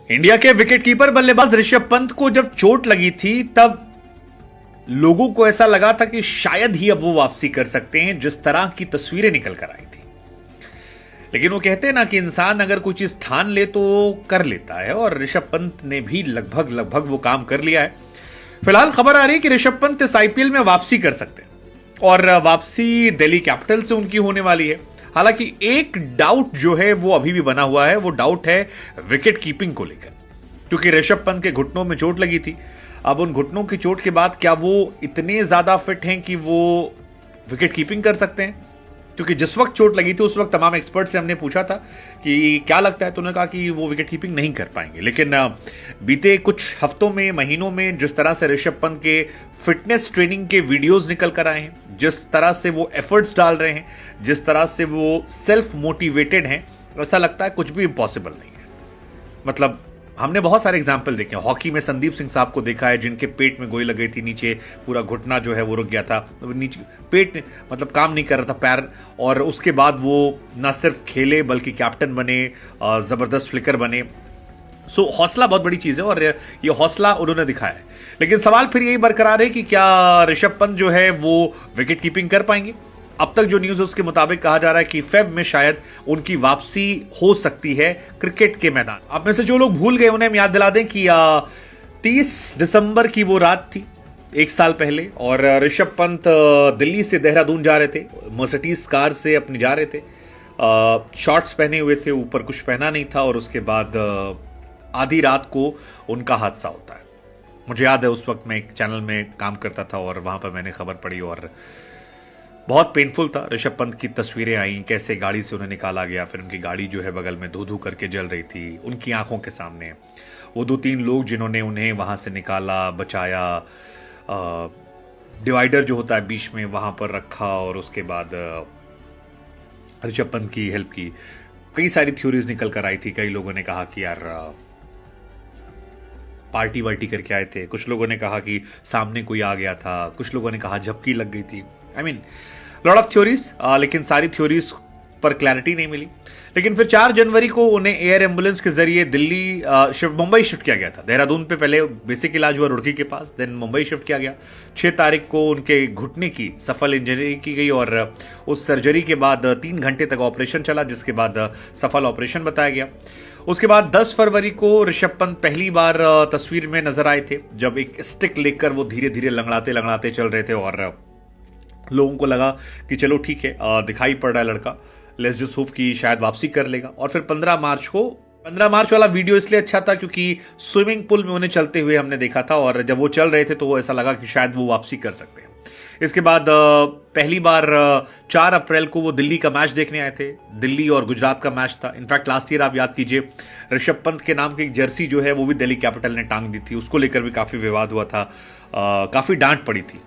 India के wicketkeeper बल्लेबाज ऋषभ पंत को जब चोट लगी थी तब लोगों को ऐसा लगा था कि शायद ही अब वो वापसी कर सकते हैं, जिस तरह की तस्वीरें निकल कर आई थी। लेकिन वो कहते हैं ना कि इंसान अगर कोई चीज ठान ले तो कर लेता है, और ऋषभ पंत ने भी लगभग वो काम कर लिया है। फिलहाल खबर आ रही है कि ऋषभ पंत इस आईपीएल में वापसी कर सकते हैं, और वापसी दिल्ली कैपिटल से उनकी होने वाली है। हालांकि एक डाउट जो है वो अभी भी बना हुआ है, वो डाउट है विकेट कीपिंग को लेकर, क्योंकि ऋषभ पंत के घुटनों में चोट लगी थी। अब उन घुटनों की चोट के बाद क्या वो इतने ज्यादा फिट हैं कि वो विकेट कीपिंग कर सकते हैं? क्योंकि जिस वक्त चोट लगी थी उस वक्त तमाम एक्सपर्ट से हमने पूछा था कि क्या लगता है, तो उन्होंने कहा कि वो विकेट कीपिंग नहीं कर पाएंगे। लेकिन बीते कुछ हफ्तों में, महीनों में जिस तरह से ऋषभ पंत के फिटनेस ट्रेनिंग के वीडियोस निकल कर आए हैं, जिस तरह से वो एफर्ट्स डाल रहे हैं, जिस तरह से वो सेल्फ मोटिवेटेड हैं, ऐसा लगता है कुछ भी इम्पॉसिबल नहीं है। मतलब हमने बहुत सारे एग्जाम्पल देखे। हॉकी में संदीप सिंह साहब को देखा है, जिनके पेट में गोली लग गई थी, नीचे पूरा घुटना जो है वो रुक गया था, नीचे पेट मतलब काम नहीं कर रहा था, पैर, और उसके बाद वो न सिर्फ खेले बल्कि कैप्टन बने, जबरदस्त फ्लिकर बने। सो हौसला बहुत बड़ी चीज है, और ये हौसला उन्होंने दिखाया है। लेकिन सवाल फिर यही बरकरार है कि क्या ऋषभ पंत जो है वो विकेट कीपिंग कर पाएंगे? अब तक जो न्यूज है उसके मुताबिक कहा जा रहा है कि फेब में शायद उनकी वापसी हो सकती है क्रिकेट के मैदान। आप में से जो लोग भूल गए उन्हें हम याद दिला दें कि 30 दिसंबर की वो रात थी, एक साल पहले, और ऋषभ पंत दिल्ली से देहरादून जा रहे थे, मर्सिडीज कार से अपनी जा रहे थे। शॉर्ट्स पहने हुए थे, ऊपर कुछ पहना नहीं था, और उसके बाद आधी रात को उनका हादसा होता है। मुझे याद है उस वक्त मैं एक चैनल में काम करता था और वहां पर मैंने खबर पढ़ी, और बहुत पेनफुल था। ऋषभ पंत की तस्वीरें आई, कैसे गाड़ी से उन्हें निकाला गया, फिर उनकी गाड़ी जो है बगल में धू धू करके जल रही थी, उनकी आंखों के सामने वो 2-3 लोग जिन्होंने उन्हें वहां से निकाला, बचाया, डिवाइडर जो होता है बीच में वहां पर रखा, और उसके बाद ऋषभ पंत की हेल्प की। कई सारी थ्योरीज निकल कर आई थी। कई लोगों ने कहा कि यार पार्टी वार्टी करके आए थे, कुछ लोगों ने कहा कि सामने कोई आ गया था, कुछ लोगों ने कहा झपकी लग गई थी। I mean lot of theories, लेकिन सारी थ्योरीज पर क्लैरिटी नहीं मिली। लेकिन फिर 4 जनवरी को उन्हें एयर एम्बुलेंस के जरिए दिल्ली मुंबई शिफ्ट किया गया था। देहरादून पे पहले बेसिक इलाज हुआ रुड़की के पास, देन मुंबई शिफ्ट किया गया। 6 तारीख को उनके घुटने की सफल इंजरी की गई, और उस सर्जरी के बाद 3 घंटे तक ऑपरेशन चला, जिसके बाद सफल ऑपरेशन बताया गया। उसके बाद 10 फरवरी को ऋषभ पंत पहली बार तस्वीर में नजर आए थे, जब एक स्टिक लेकर वो धीरे धीरे लंगड़ाते लंगड़ाते चल रहे थे, और लोगों को लगा कि चलो ठीक है, दिखाई पड़ रहा है लड़का, लेट्स जस्ट होप कि शायद वापसी कर लेगा। और फिर 15 मार्च वाला वीडियो इसलिए अच्छा था क्योंकि स्विमिंग पूल में उन्हें चलते हुए हमने देखा था, और जब वो चल रहे थे तो ऐसा लगा कि शायद वो वापसी कर सकते हैं। इसके बाद पहली बार 4 अप्रैल को वो दिल्ली का मैच देखने आए थे। दिल्ली और गुजरात का मैच था। इनफैक्ट लास्ट ईयर आप याद कीजिए, ऋषभ पंत के नाम की एक जर्सी जो है वो भी दिल्ली कैपिटल ने टांग दी थी, उसको लेकर भी काफी विवाद हुआ था, काफी डांट पड़ी थी।